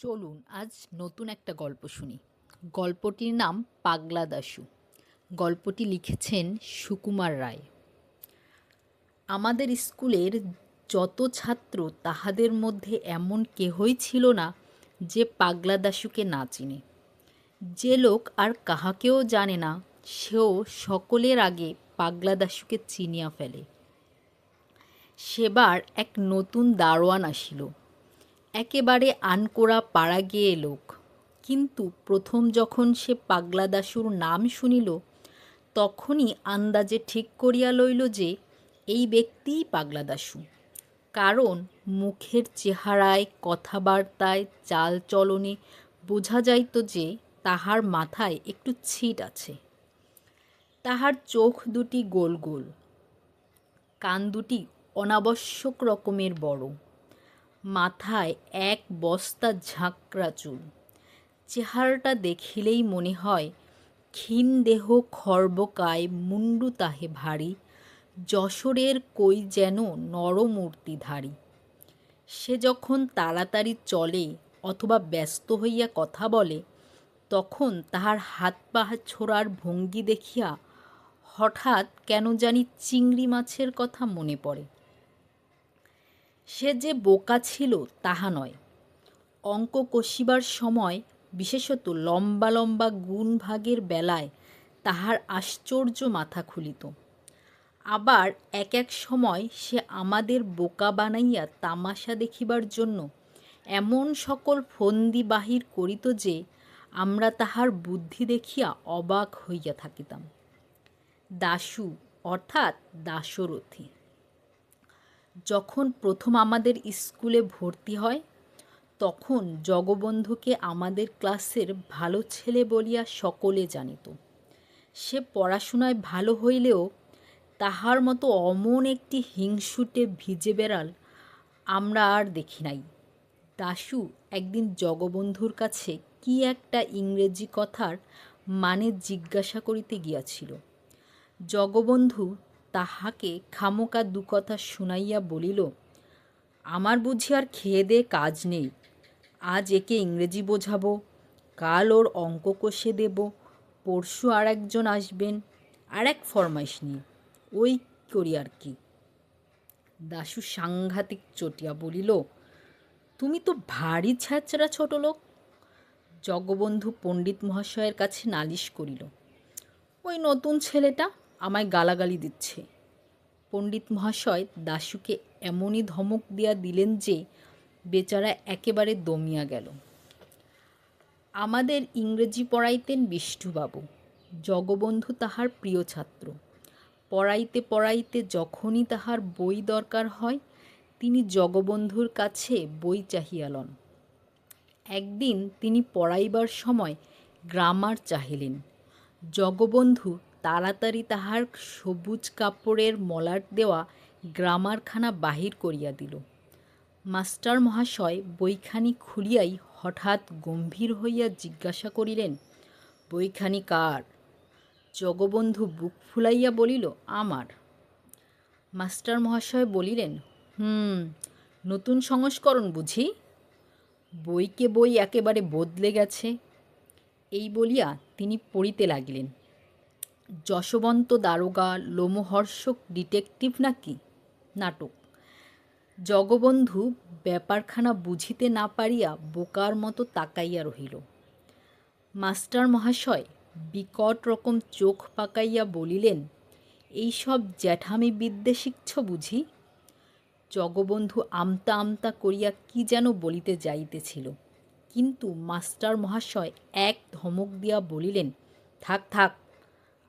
চলুন আজ নতুন একটা গল্প শুনি। গল্পটির নাম পাগলা দাশু। গল্পটি লিখেছেন সুকুমার রায়। আমাদের স্কুলের যত ছাত্র তাহাদের মধ্যে এমন কেহই ছিল না যে পাগলা দাশুকে না চিনে। যে লোক আর কাহাকেও জানে না সেও সকলের আগে পাগলা দাশুকে চিনিয়া ফেলে। সেবার এক নতুন দারোয়ান আসিল, একেবারে আনকোড়া পাড়া গেয়ে লোক। কিন্তু প্রথম যখন সে পাগলা দাশুর নাম শুনিল তখনই আন্দাজে ঠিক করিয়া লইল যে এই ব্যক্তিই পাগলা দাশু। কারণ মুখের চেহারায়, কথাবার্তায়, চাল চলনে বোঝা যাইত যে তাহার মাথায় একটু ছিট আছে। তাহার চোখ দুটি গোল গোল, কান দুটি অনাবশ্যক রকমের বড়, মাথায় এক বস্তা ঝাঁকড়া চুল। চেহারাটা দেখিলেই মনে হয় ক্ষীণ দেহ, খর্বকায়, মুন্ডু তাহে ভারী, যশোরের কই যেন নরমূর্তিধারী। সে যখন তাড়াতাড়ি চলে অথবা ব্যস্ত হইয়া কথা বলে তখন তাহার হাত পা ছোড়ার ভঙ্গি দেখিয়া হঠাৎ কেন জানি চিংড়ি মাছের কথা মনে পড়ে। সে যে বোকা ছিল তাহা নয়, অঙ্ক কষিবার সময় বিশেষত লম্বা লম্বা গুণ ভাগের বেলায় তাহার আশ্চর্য মাথা খুলিত। আবার এক এক সময় সে আমাদের বোকা বানাইয়া তামাশা দেখিবার জন্য এমন সকল ফন্দি বাহির করিত যে আমরা তাহার বুদ্ধি দেখিয়া অবাক হইয়া থাকিতাম। দাশু অর্থাৎ দাশরথী যখন প্রথম আমাদের স্কুলে ভর্তি হয় তখন জগবন্ধুকে আমাদের ক্লাসের ভালো ছেলে বলিয়া সকলে জানিত। সে পড়াশোনায় ভালো হইলেও তাহার মতো অমন একটি হিংসুটে ভিজে বেড়াল আমরা আর দেখি নাই। দাশু একদিন জগবন্ধুর কাছে কি একটা ইংরেজি কথার মানে জিজ্ঞাসা করিতে গিয়াছিল। জগবন্ধু তাহাকে খামোকা দু কথা শুনাইয়া বলিল, আমার বুঝি আর খেয়ে দে কাজ নেই, আজ একে ইংরেজি বোঝাবো, কাল ওর অঙ্ক কষে দেব, পরশু আর একজন আসবেন আর এক ফরমাইশ নিয়ে, ওই করি আর কি। দাশু সাংঘাতিক চটিয়া বলিল, তুমি তো ভারী ছ্যাচরা ছোট লোক। জগবন্ধু পণ্ডিত মহাশয়ের কাছে নালিশ করিল, ওই নতুন ছেলেটা আমায় গালাগালি দিচ্ছে। পণ্ডিত মহাশয় দাশুকে এমনই ধমক দিয়া দিলেন যে বেচারা একেবারে দমিয়া গেল। আমাদের ইংরেজি পড়াইতেন বিষ্ঠুবাবু। জগবন্ধু তাহার প্রিয় ছাত্র। পড়াইতে পড়াইতে যখনই তাহার বই দরকার হয় তিনি জগবন্ধুর কাছে বই চাহিয়া লন। একদিন তিনি পড়াইবার সময় গ্রামার চাহিলেন। জগবন্ধু তাড়াতাড়ি তাহার সবুজ কাপড়ের মলাট দেওয়া গ্রামারখানা বাহির করিয়া দিল। মাস্টার মহাশয় বইখানি খুলিয়াই হঠাৎ গম্ভীর হইয়া জিজ্ঞাসা করিলেন, বইখানি কার? জগবন্ধু বুক ফুলাইয়া বলিল, আমার। মাস্টার মহাশয় বলিলেন, নতুন সংস্করণ বুঝি? বইকে বই একেবারে বদলে গেছে। এই বলিয়া তিনি পড়িতে লাগিলেন, যশবন্ত দারোগা লোমহর্ষক ডিটেকটিভ নাকি নাটক। জগবন্ধু ব্যাপারখানা বুঝিতে না পারিয়া বোকার মতো তাকাইয়া রহিল। মাস্টার মহাশয় বিকট রকম চোখ পাকাইয়া বলিলেন, এইসব জ্যাঠামি বিদ্যে শিখছ বুঝি? জগবন্ধু আমতা আমতা করিয়া কি যেন বলিতে যাইতেছিল, কিন্তু মাস্টার মহাশয় এক ধমক দিয়া বলিলেন, থাক থাক,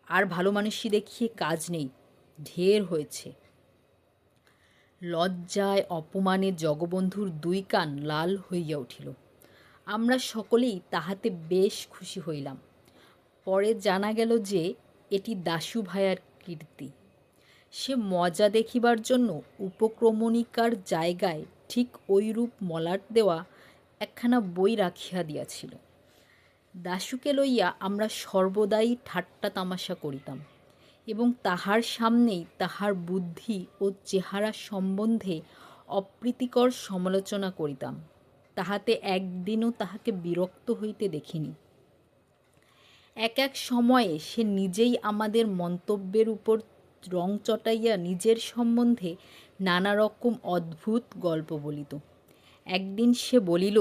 আর ভালো মানুষই দেখিয়ে কাজ নেই, ঢের হয়েছে। লজ্জায় অপমানে জগবন্ধুর দুই কান লাল হইয়া উঠিল। আমরা সকলেই তাহাতে বেশ খুশি হইলাম। পরে জানা গেল যে এটি দাশু ভায়ার কীর্তি। সে মজা দেখিবার জন্য উপক্রমণিকার জায়গায় ঠিক ঐরূপ মলাট দেওয়া একখানা বই রাখিয়া দিয়াছিল। দাশুকে লইয়া আমরা সর্বদাই ঠাট্টা তামাশা করিতাম এবং তাহার সামনেই তাহার বুদ্ধি ও চেহারা সম্বন্ধে অপ্রীতিকর সমালোচনা করিতাম। তাহাতে একদিনও তাহাকে বিরক্ত হইতে দেখিনি। এক এক সময়ে সে নিজেই আমাদের মন্তব্যের উপর রং চটাইয়া নিজের সম্বন্ধে নানা রকম অদ্ভুত গল্প বলিত। একদিন সে বলিল,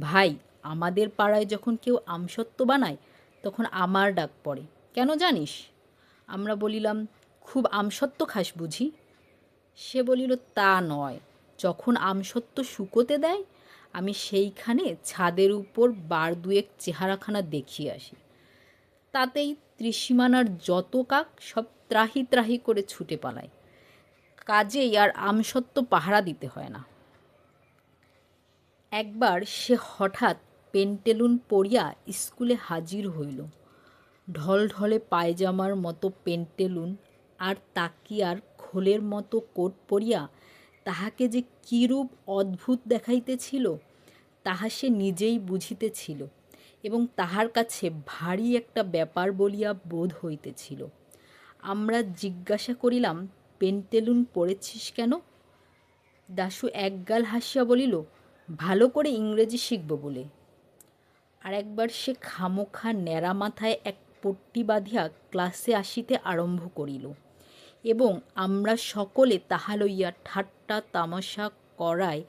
ভাই, আমাদের পাড়ায় যখন কেউ আমসত্ত্ব বানায় তখন আমার ডাক পড়ে, কেন জানিস? আমরা বলিলাম, খুব আমসত্ত্ব খাস বুঝি? সে বলিল, তা নয়, যখন আমসত্ত্ব শুকোতে দেয় আমি সেইখানে ছাদের উপর বার দুয়েক চেহারাখানা দেখিয়ে আসি, তাতেই ত্রিসীমানার যত কাক সব ত্রাহি ত্রাহি করে ছুটে পালায়, কাজেই আর আমসত্ত্ব পাহারা দিতে হয় না। একবার সে হঠাৎ পেন্টেলুন পরিয়া স্কুলে হাজির হইল। ঢলঢলে পায়জামার মতো পেন্টেলুন আর তাকিয়ার খোলের মতো কোট পরিয়া তাহাকে যে কিরূপ অদ্ভুত দেখাইতেছিল তাহা সে নিজেই বুঝিতেছিল এবং তাহার কাছে ভারী একটা ব্যাপার বলিয়া বোধ হইতেছিল। আমরা জিজ্ঞাসা করিলাম, পেন্টেলুন পরেছিস কেন? দাশু একগাল হাসিয়া বলিল, ভালো করে ইংরেজি শিখব বলে। আর একবার সে খামোখা ন্যাড়া মাথায় এক পট্টি বাঁধিয়া ক্লাসে আসিতে আরম্ভ করিল এবং আমরা সকলে তাহা লইয়া ঠাট্টা তামাশা করায়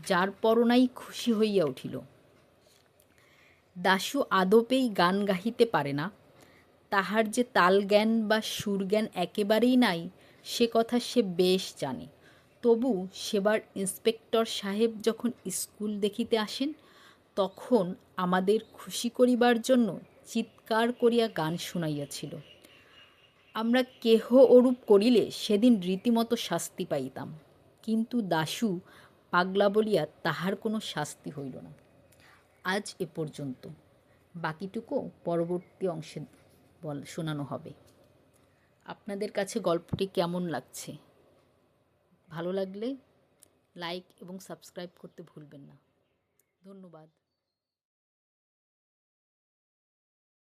যার পরনাই খুশি হইয়া উঠিল। দাশু আদপেই গান গাহিতে পারে না, তাহার যে তালজ্ঞান বা সুরজ্ঞান একেবারেই নাই সে কথা সে বেশ জানে। তবু সেবার ইন্সপেক্টর সাহেব যখন স্কুল দেখিতে আসেন তখন আমাদের খুশি করিবার জন্য চিৎকার করিয়া গান শুনাইয়াছিল। আমরা কেহ ওরূপ করিলে সেদিন রীতিমতো শাস্তি পাইতাম, কিন্তু দাশু পাগলা বলিয়া তাহার কোনো শাস্তি হইল না। আজ এ পর্যন্ত, বাকিটুকু পরবর্তী অংশে শোনানো হবে। আপনাদের কাছে গল্পটি কেমন লাগছে? ভালো লাগলে লাইক এবং সাবস্ক্রাইব করতে ভুলবেন না। ধন্যবাদ।